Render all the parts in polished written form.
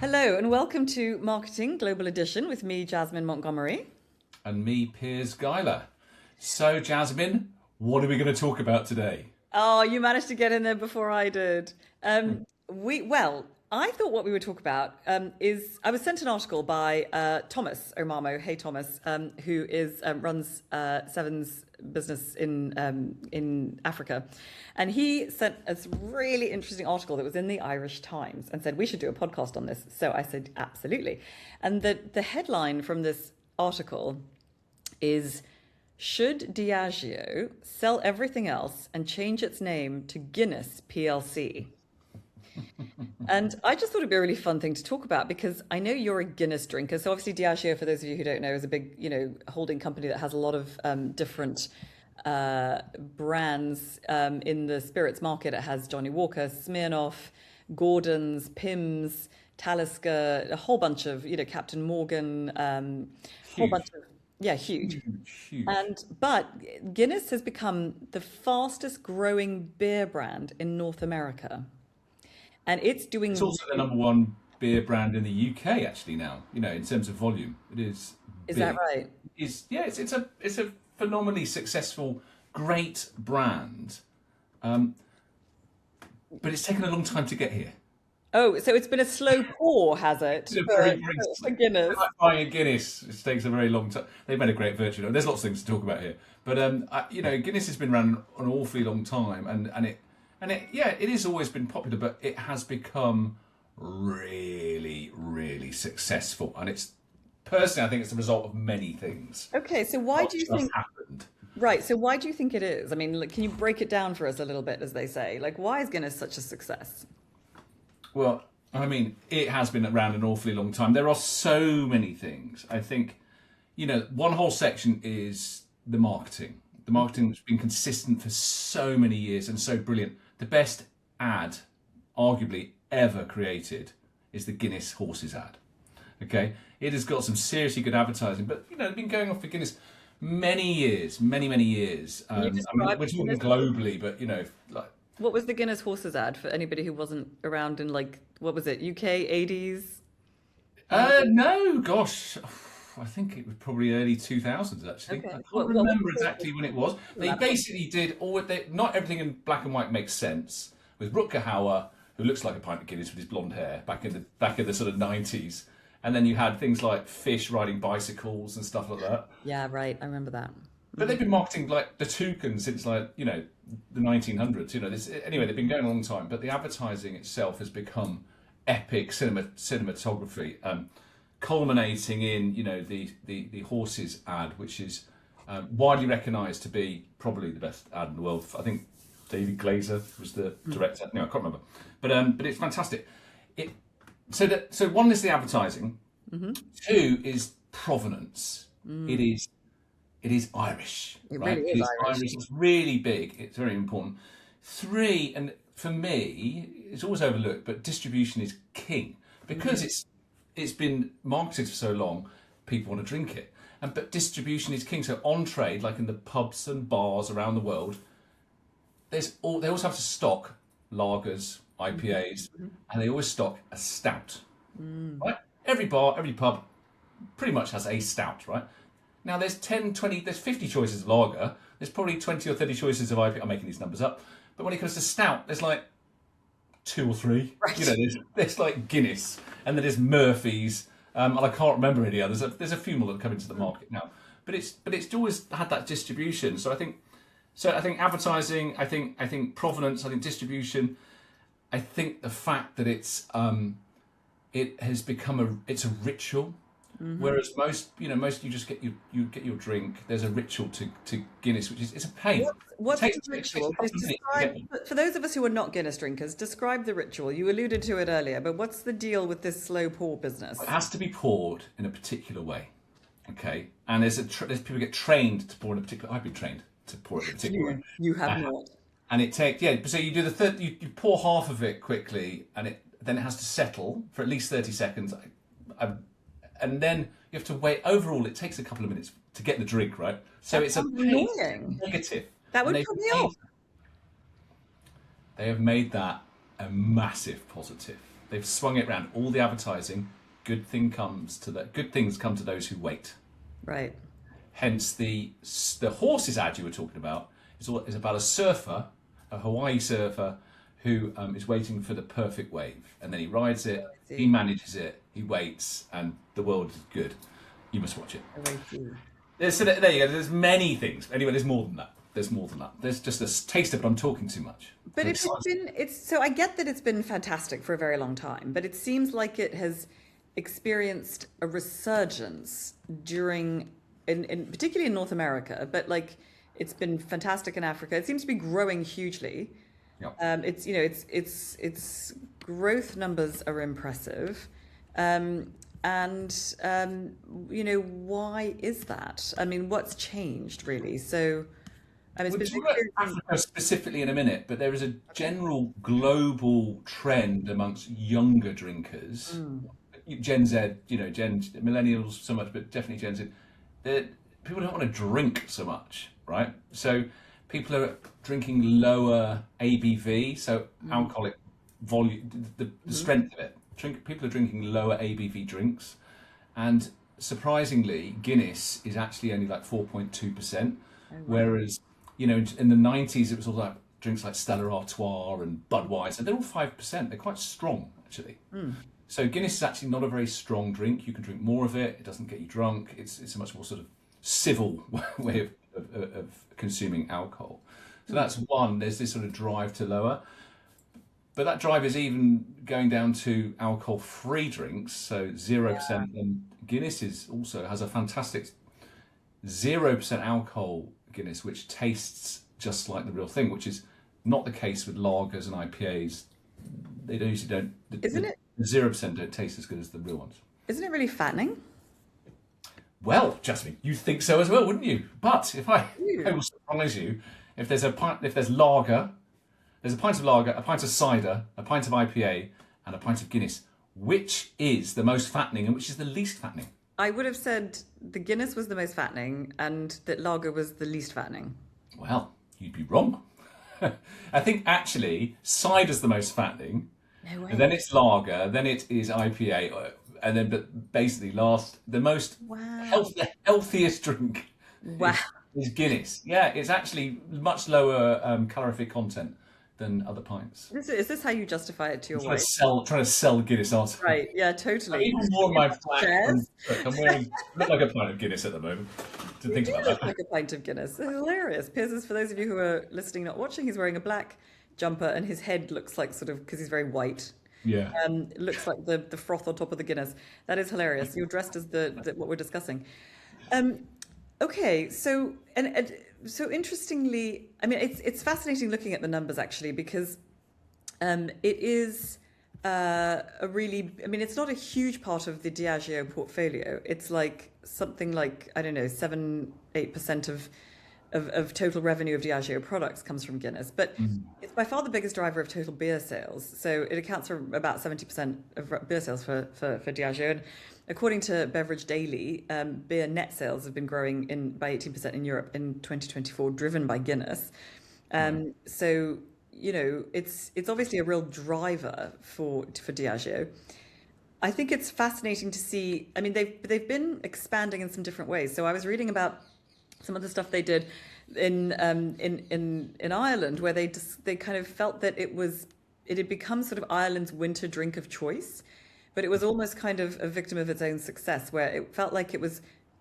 Hello and welcome to Marketing Global Edition with me, Jasmine Montgomery. And me, Piers 𝐒𝐲𝐬. So, Jasmine, what are we going to talk about today? Oh, you managed to get in there before I did. I thought what we would talk about is I was sent an article by Thomas Omamo, hey Thomas, who runs Seven's business in Africa, and he sent us a really interesting article that was in the Irish Times and said we should do a podcast on this. So I said absolutely, and the headline from this article is: should Diageo sell everything else and change its name to Guinness PLC? And I just thought it'd be a really fun thing to talk about because I know you're a Guinness drinker. So obviously Diageo, for those of you who don't know, is a big, holding company that has a lot of different brands in the spirits market. It has Johnny Walker, Smirnoff, Gordon's, Pimm's, Talisker, a whole bunch of, Captain Morgan, whole bunch of, huge. But Guinness has become the fastest growing beer brand in North America. And it's also the number one beer brand in the UK actually now, in terms of volume. It is big. Is that right? It's a phenomenally successful, great brand. But it's taken a long time to get here. Oh, so it's been a slow pour, has it? For Guinness. Like buying a Guinness, it takes a very long time. They've made a great virtue. There's lots of things to talk about here. But Guinness has been around an awfully long time, and it has always been popular, but it has become really, really successful. And it's personally, I think it's the result of many things. Okay, so why do you think happened? Right, so why do you think it is? I mean, can you break it down for us a little bit, as they say? Like, why is Guinness such a success? Well, I mean, it has been around an awfully long time. There are so many things. I think, one whole section is the marketing. The marketing has been consistent for so many years and so brilliant. The best ad, arguably, ever created is the Guinness horses ad. Okay? It has got some seriously good advertising, but, it's been going on for Guinness many years, many, many years. We're talking globally, but, What was the Guinness horses ad for anybody who wasn't around in, what was it, UK 80s? No, gosh. I think it was probably early 2000s, actually. Okay. I can't remember exactly when it was. They basically did not everything in black and white makes sense. With 𝐒𝐿𝐴, who looks like a pint of Guinness with his blonde hair back in the sort of 90s. And then you had things like fish riding bicycles and stuff like that. Yeah, right. I remember that. But they've been marketing like the toucan since the 1900s. Anyway, they've been going a long time. But the advertising itself has become epic cinematography. Culminating in the horses ad, which is widely recognised to be probably the best ad in the world. I think David Glazer was the director. No, I can't remember, but it's fantastic. So one is the advertising. Mm-hmm. Two is provenance. It is Irish. It right? really is Irish. It's really big. It's very important. Three, and for me, it's always overlooked, but distribution is king because it's been marketed for so long, people want to drink it. But distribution is king. So on trade, like in the pubs and bars around the world, they also have to stock lagers, IPAs, and they always stock a stout. Right? Every bar, every pub pretty much has a stout, right? Now there's 10, 20, there's 50 choices of lager. There's probably 20 or 30 choices of IPA. I'm making these numbers up. But when it comes to stout, there's like 2 or 3. Right. There's like Guinness, and then there's Murphy's, and I can't remember any others. There's a few more that come into the market now, but it's always had that distribution. So I think advertising, I think provenance, I think distribution, I think the fact that it has become a ritual. Mm-hmm. Whereas most you just get your drink. There's a ritual to Guinness, which is it's a pain. What's the ritual? For those of us who are not Guinness drinkers, describe the ritual. You alluded to it earlier, but what's the deal with this slow pour business? It has to be poured in a particular way, okay? And there's people get trained to pour in a particular. I've been trained to pour it in a particular way. You have not. And it takes So you do the third. You pour half of it quickly, and then it has to settle for at least 30 seconds. And then you have to wait. Overall, it takes a couple of minutes to get the drink, right? So it's annoying. Negative. That would put me off. They have made that a massive positive. They've swung it around. All the advertising, good things come to those who wait. Right. Hence the horses ad you were talking about is about a surfer, a Hawaii surfer, who is waiting for the perfect wave, and then he rides it, he manages it, he waits, and the world is good. You must watch it. So there you go. There's many things. Anyway, there's more than that. There's just a taste of it. I'm talking too much. But so I get that it's been fantastic for a very long time, but it seems like it has experienced a resurgence during, particularly in North America, but like it's been fantastic in Africa. It seems to be growing hugely. Yep. Its growth numbers are impressive. Why is that? I mean, what's changed really? So, we'll talk about Africa specifically in a minute, but there is a general global trend amongst younger drinkers, Gen Z, millennials so much, but definitely Gen Z, that people don't want to drink so much, right? So people are drinking lower ABV, so alcoholic volume, the strength of it. People are drinking lower ABV drinks, and surprisingly, Guinness is actually only like 4.2%, whereas in the 90s it was all like drinks like Stella Artois and Budweiser. They're all 5%. They're quite strong actually. So Guinness is actually not a very strong drink. You can drink more of it. It doesn't get you drunk. It's a much more sort of civil way of consuming alcohol. So that's one. There's this sort of drive to lower. But that drive is even going down to alcohol-free drinks, so 0%. And Guinness also has a fantastic 0% alcohol Guinness, which tastes just like the real thing, which is not the case with lagers and IPAs. They usually don't. Isn't it? The 0% don't taste as good as the real ones. Isn't it really fattening? Well, Jasmine, you think so as well, wouldn't you? But I will surprise you. If there's lager. There's a pint of lager, a pint of cider, a pint of IPA, and a pint of Guinness. Which is the most fattening and which is the least fattening? I would have said the Guinness was the most fattening and that lager was the least fattening. Well, you'd be wrong. I think actually cider's the most fattening. No way. And then it's lager, then it is IPA, and then but basically the most healthiest drink is Guinness. Yeah, it's actually much lower calorific content than other pints. Is this how you justify it to your wife? Trying to sell Guinness article. Right, yeah, totally. Even more of my flat. I'm wearing look like a pint of Guinness at the moment. To think about that. Like a pint of Guinness. Hilarious. Piers is, for those of you who are listening, not watching, he's wearing a black jumper and his head looks like sort of, because he's very white. Yeah. Looks like the froth on top of the Guinness. That is hilarious. You're dressed as what we're discussing. Okay, so so interestingly, I mean, it's fascinating looking at the numbers actually, because it is a really, I mean, it's not a huge part of the Diageo portfolio. It's like something like, I don't know, 7-8% of total revenue of Diageo products comes from Guinness, but it's by far the biggest driver of total beer sales. So it accounts for about 70% of beer sales for Diageo. And according to Beverage Daily, beer net sales have been growing by 18% in Europe in 2024, driven by Guinness. So it's obviously a real driver for Diageo. I think it's fascinating to see. I mean, they've been expanding in some different ways. So I was reading about some of the stuff they did in Ireland, where they kind of felt that it had become sort of Ireland's winter drink of choice, but it was almost kind of a victim of its own success, where it felt like it was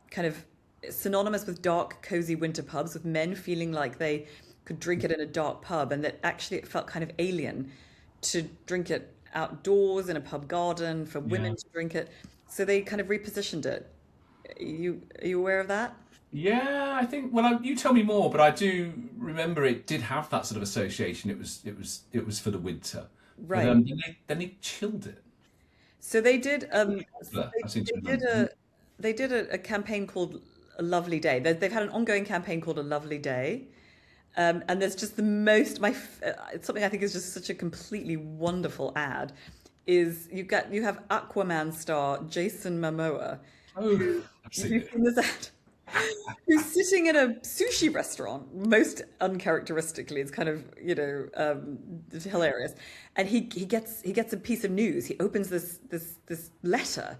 kind of synonymous with dark, cozy winter pubs, with men feeling like they could drink it in a dark pub, and that actually it felt kind of alien to drink it outdoors in a pub garden, for women to drink it. So they kind of repositioned it. Are you aware of that? Yeah, I think. Well, you tell me more, but I do remember it did have that sort of association. It was for the winter, right? But, then they chilled it. So they did. They did a campaign called A Lovely Day. They've had an ongoing campaign called A Lovely Day, and there's just the most. Something I think is just such a completely wonderful ad. Is you have Aquaman star Jason Momoa. Oh, have you seen this ad? who's sitting in a sushi restaurant, most uncharacteristically. It's kind of, it's hilarious. And he gets a piece of news. He opens this letter,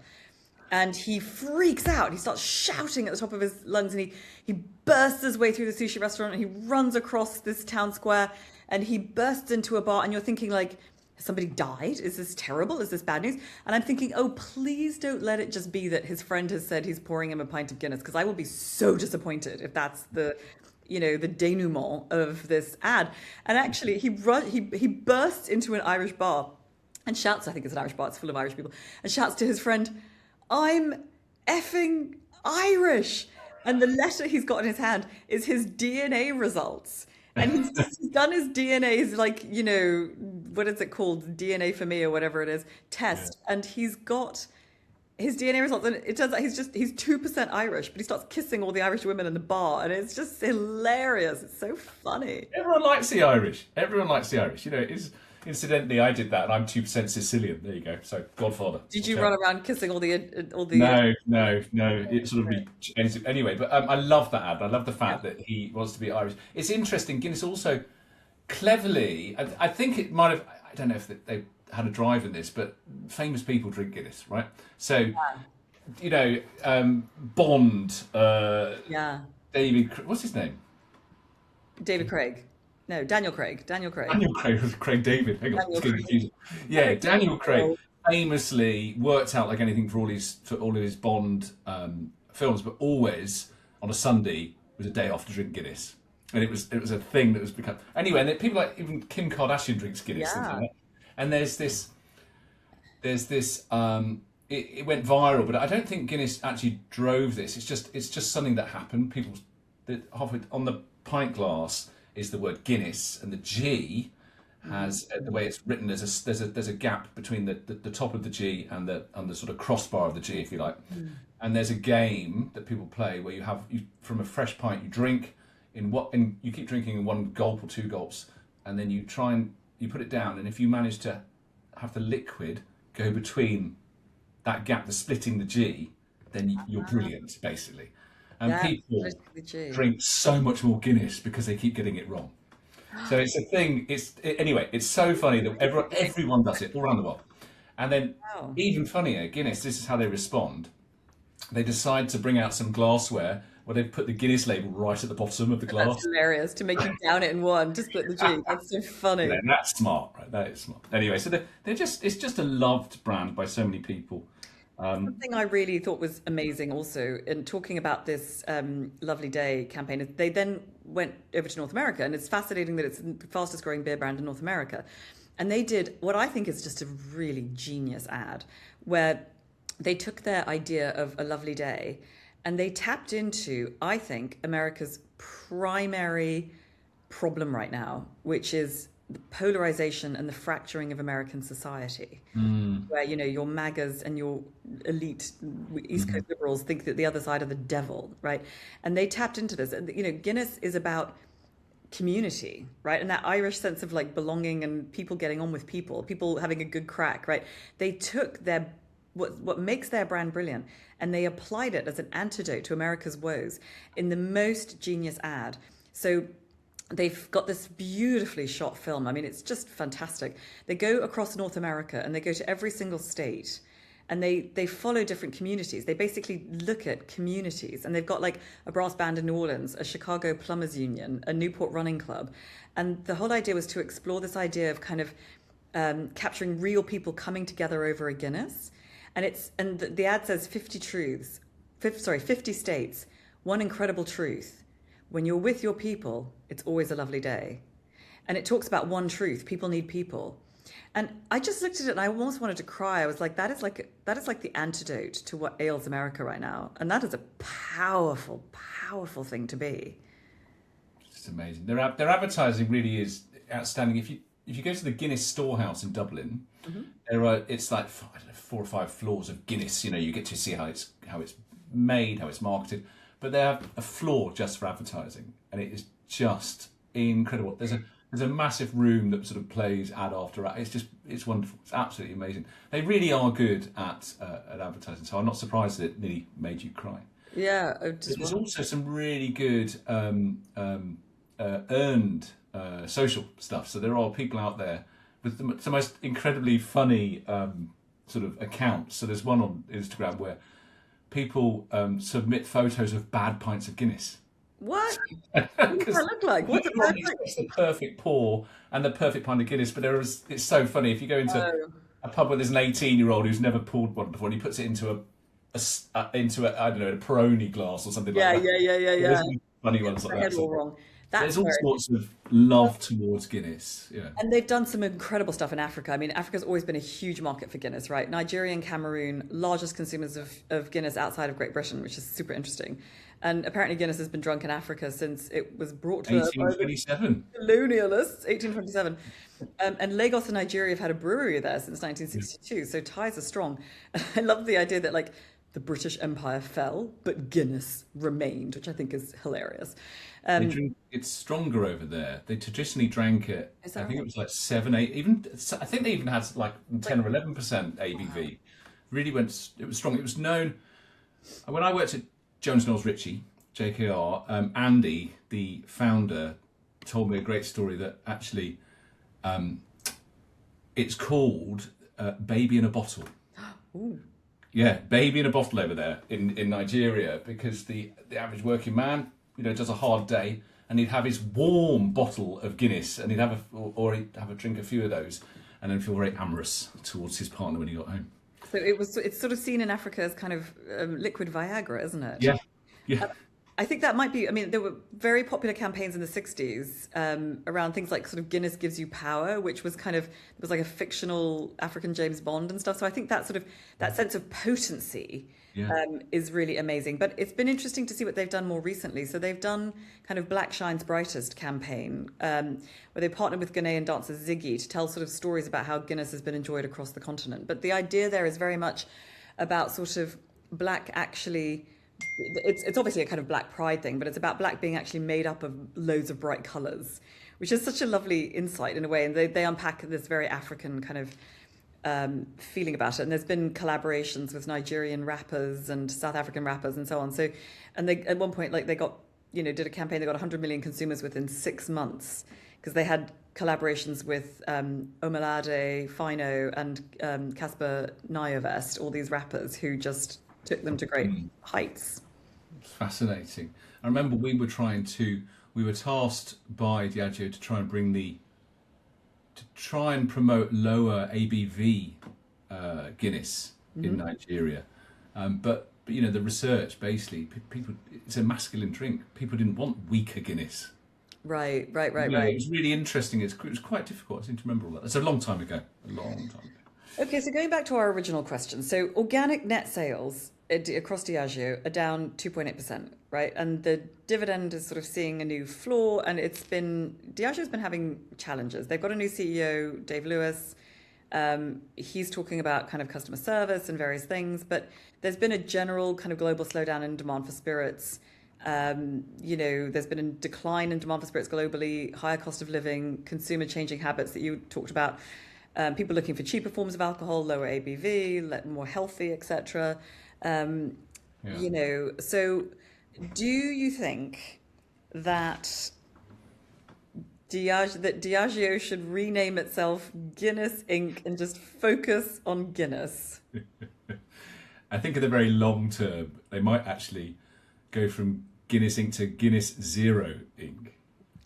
and he freaks out. He starts shouting at the top of his lungs, and he bursts his way through the sushi restaurant, and he runs across this town square, and he bursts into a bar, and you're thinking like, has somebody died? Is this terrible? Is this bad news? And I'm thinking, oh, please don't let it just be that his friend has said he's pouring him a pint of Guinness, because I will be so disappointed if that's the denouement of this ad. And actually, he bursts into an Irish bar and shouts, I think it's an Irish bar, it's full of Irish people, and shouts to his friend, I'm effing Irish. And the letter he's got in his hand is his DNA results. And he's done his DNA, his what is it called? DNA for me or whatever it is, test. Yeah. And he's got his DNA results. And it turns out he's 2% Irish, but he starts kissing all the Irish women in the bar. And it's just hilarious. It's so funny. Everyone likes the Irish. Incidentally, I did that, and I'm 2% Sicilian. There you go. So, Godfather. Did you run around kissing all the? No. It sort of anyway. But I love that ad. I love the fact that he wants to be Irish. It's interesting. Guinness also cleverly. I think it might have. I don't know if they had a drive in this, but famous people drink Guinness, right? So, Bond. David. What's his name? David Craig. No, Daniel Craig. Daniel Craig was Craig David. Hang on, it's getting confusing. Yeah, Daniel Craig famously worked out like anything for all of his Bond films, but always on a Sunday was a day off to drink Guinness, and it was a thing that was become anyway. And people like even Kim Kardashian drinks Guinness, things like that. And there's this. It went viral, but I don't think Guinness actually drove this. It's just something that happened. People on the pint glass is the word Guinness, and the G has the way it's written. There's a gap between the top of the G and the sort of crossbar of the G, if you like. And there's a game that people play where you from a fresh pint you drink and you keep drinking in one gulp or two gulps, and then you put it down, and if you manage to have the liquid go between that gap, the splitting the G, then you're brilliant, basically. And people drink so much more Guinness because they keep getting it wrong. So it's a thing. Anyway, it's so funny that everyone does it all around the world. And then even funnier, Guinness, this is how they respond. They decide to bring out some glassware where they put the Guinness label right at the bottom of the glass. That's hilarious, to make you down it in one, to split the G. That's so funny. Yeah, that's smart, right? That is smart. Anyway, so it's just a loved brand by so many people. Something I really thought was amazing also in talking about this Lovely Day campaign is they then went over to North America, and it's fascinating that it's the fastest growing beer brand in North America. And they did what I think is just a really genius ad where they took their idea of a lovely day and they tapped into, I think, America's primary problem right now, which is the polarization and the fracturing of American society, where your MAGAs and your elite East Coast liberals think that the other side are the devil, right? And they tapped into this. And Guinness is about community, right? And that Irish sense of like belonging and people getting on with people having a good crack, right? They took what makes their brand brilliant, and they applied it as an antidote to America's woes in the most genius ad. So they've got this beautifully shot film. I mean, it's just fantastic. They go across North America and they go to every single state, and they follow different communities. They basically look at communities, and they've got like a brass band in New Orleans, a Chicago Plumbers Union, a Newport Running Club. And the whole idea was to explore this idea of kind of capturing real people coming together over a Guinness. And the ad says 50 states, one incredible truth. When you're with your people, it's always a lovely day. And it talks about one truth: people need people. And I just looked at it and I almost wanted to cry. I was like, that is like the antidote to what ails America right now. And that is a powerful, powerful thing to be. It's amazing. Their advertising really is outstanding. If you go to the Guinness storehouse in Dublin, it's like 4 or 5 floors of Guinness. You get to see how it's made, how it's marketed. But they have a floor just for advertising, and it is just incredible. There's a massive room that sort of plays ad after ad. It's wonderful. It's absolutely amazing. They really are good at advertising. So I'm not surprised that it nearly made you cry. Yeah. There's also some really good earned social stuff. So there are people out there with the most incredibly funny sort of accounts. So there's one on Instagram where people submit photos of bad pints of Guinness. What? What does that look like? What's the perfect pour and the perfect pint of Guinness? But it's so funny if you go into a pub where there's an 18-year-old who's never poured one before, and he puts it into a I don't know, a Peroni glass or something like that. Yeah. Funny ones like that. All wrong. There's all sorts of love towards Guinness. Yeah. And they've done some incredible stuff in Africa. I mean, Africa's always been a huge market for Guinness, right? Nigeria and Cameroon, largest consumers of Guinness outside of Great Britain, which is super interesting. And apparently Guinness has been drunk in Africa since it was brought to 1827. Colonialists, 1827. And Lagos and Nigeria have had a brewery there since 1962, so ties are strong. I love the idea that like the British Empire fell, but Guinness remained, which I think is hilarious. It's stronger over there. They traditionally drank it. I think right? it was like 7, 8, even. I think they even had like 10 or 11% ABV. Wow. Really went. It was strong. It was known when I worked at Jones Knowles Ritchie, JKR. Andy, the founder, told me a great story that actually it's called Baby in a Bottle. Ooh. Yeah, baby in a bottle over there in Nigeria, because the average working man, does a hard day, and he'd have his warm bottle of Guinness, and he'd have a drink a few of those, and then feel very amorous towards his partner when he got home. So it's sort of seen in Africa as kind of liquid Viagra, isn't it? Yeah. I think that might be, I mean, there were very popular campaigns in the 60s around things like sort of Guinness gives you power, which was kind of, it was like a fictional African James Bond and stuff. So I think that sort of, that sense of potency is really amazing. But it's been interesting to see what they've done more recently. So they've done kind of Black Shine's Brightest campaign, where they partnered with Ghanaian dancer 𝐒𝐿𝐴 to tell sort of stories about how Guinness has been enjoyed across the continent. But the idea there is very much about sort of black actually... It's obviously a kind of black pride thing, but it's about black being actually made up of loads of bright colours, which is such a lovely insight in a way. And they unpack this very African kind of feeling about it. And there's been collaborations with Nigerian rappers and South African rappers and so on. So, and they at one point, like they got, did a campaign, they got 100 million consumers within 6 months because they had collaborations with 𝐒𝐨𝐴𝐦𝐻𝐿, 𝐴𝐈𝐻𝐿 and 𝐒𝐭𝐚𝐲, all these rappers who just took them to great heights. Fascinating. I remember we were tasked by Diageo to try and promote lower ABV Guinness in Nigeria. But the research basically, people, it's a masculine drink. People didn't want weaker Guinness. Right. It was really interesting. It was quite difficult. I seem to remember all that. It's a long time ago. Okay, so going back to our original question. So organic net sales across Diageo are down 2.8%, right? And the dividend is sort of seeing a new floor, and Diageo's been having challenges. They've got a new CEO, Dave Lewis. He's talking about kind of customer service and various things, but there's been a general kind of global slowdown in demand for spirits. There's been a decline in demand for spirits globally, higher cost of living, consumer changing habits that you talked about. People looking for cheaper forms of alcohol, lower ABV, more healthy, etc. So do you think that Diageo should rename itself Guinness Inc. and just focus on Guinness? I think in the very long term, they might actually go from Guinness Inc. to Guinness Zero Inc.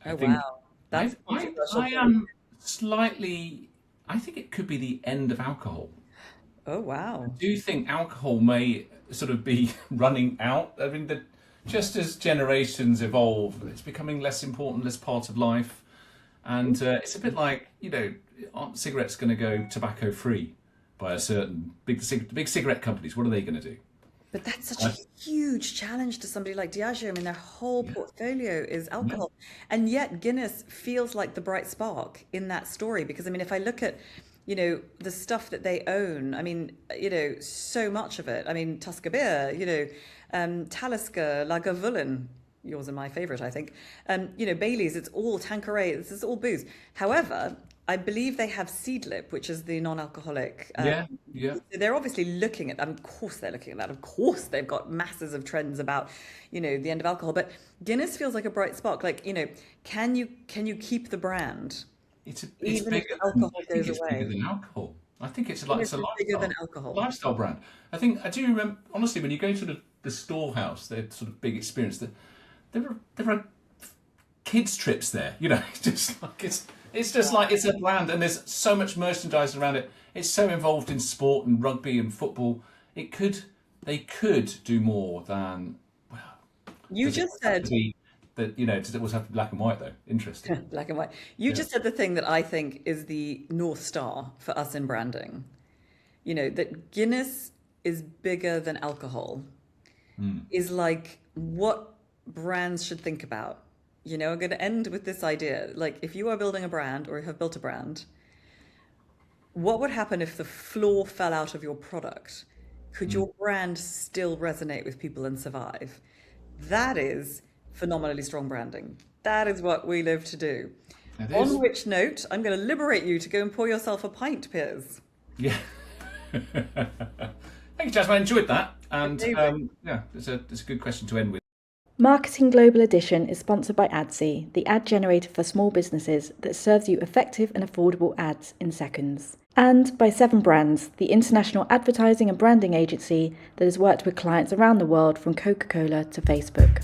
Wow. That's I am slightly... I think it could be the end of alcohol. Oh, wow. I do think alcohol may sort of be running out. I mean, just as generations evolve, it's becoming less important, less part of life. And it's a bit like, aren't cigarettes going to go tobacco free by a certain big cigarette companies? What are they going to do? But that's such a huge challenge to somebody like Diageo. I mean, their whole portfolio is alcohol. And yet Guinness feels like the bright spark in that story. Because, I mean, if I look at, the stuff that they own, I mean, so much of it. I mean, Tusker Beer, Talisker, Lagavulin, yours are my favourite, I think. Bailey's, it's all Tanqueray, this is all booze. However, I believe they have Seedlip, which is the non-alcoholic. Yeah. So they're obviously looking at that. Of course they're looking at that. Of course they've got masses of trends about, the end of alcohol. But Guinness feels like a bright spark. Like, can you keep the brand? It's Even bigger. if alcohol I think goes it's away. bigger than alcohol. I think it's Guinness is bigger than alcohol. lifestyle brand. I do remember, honestly, when you go to the storehouse, their sort of big experience, that there are kids trips there. It's just like it's just like it's a brand, and there's so much merchandise around it. It's so involved in sport and rugby and football. They could do more than. Well, You just said that it always have to be black and white though. Interesting. black and white. You just said the thing that I think is the North Star for us in branding. That Guinness is bigger than alcohol is like what brands should think about. I'm going to end with this idea. Like, if you are building a brand or have built a brand, what would happen if the floor fell out of your product? Could your brand still resonate with people and survive? That is phenomenally strong branding. That is what we live to do. On which note, I'm going to liberate you to go and pour yourself a pint, Piers. Yeah. Thank you, Jasmine. I enjoyed that. And it's a good question to end with. Marketing Global Edition is sponsored by 𝐒𝐨𝐧𝐧𝐧𝐶, the ad generator for small businesses that serves you effective and affordable ads in seconds. And by 7 Brands, the international advertising and branding agency that has worked with clients around the world from Coca-Cola to Facebook.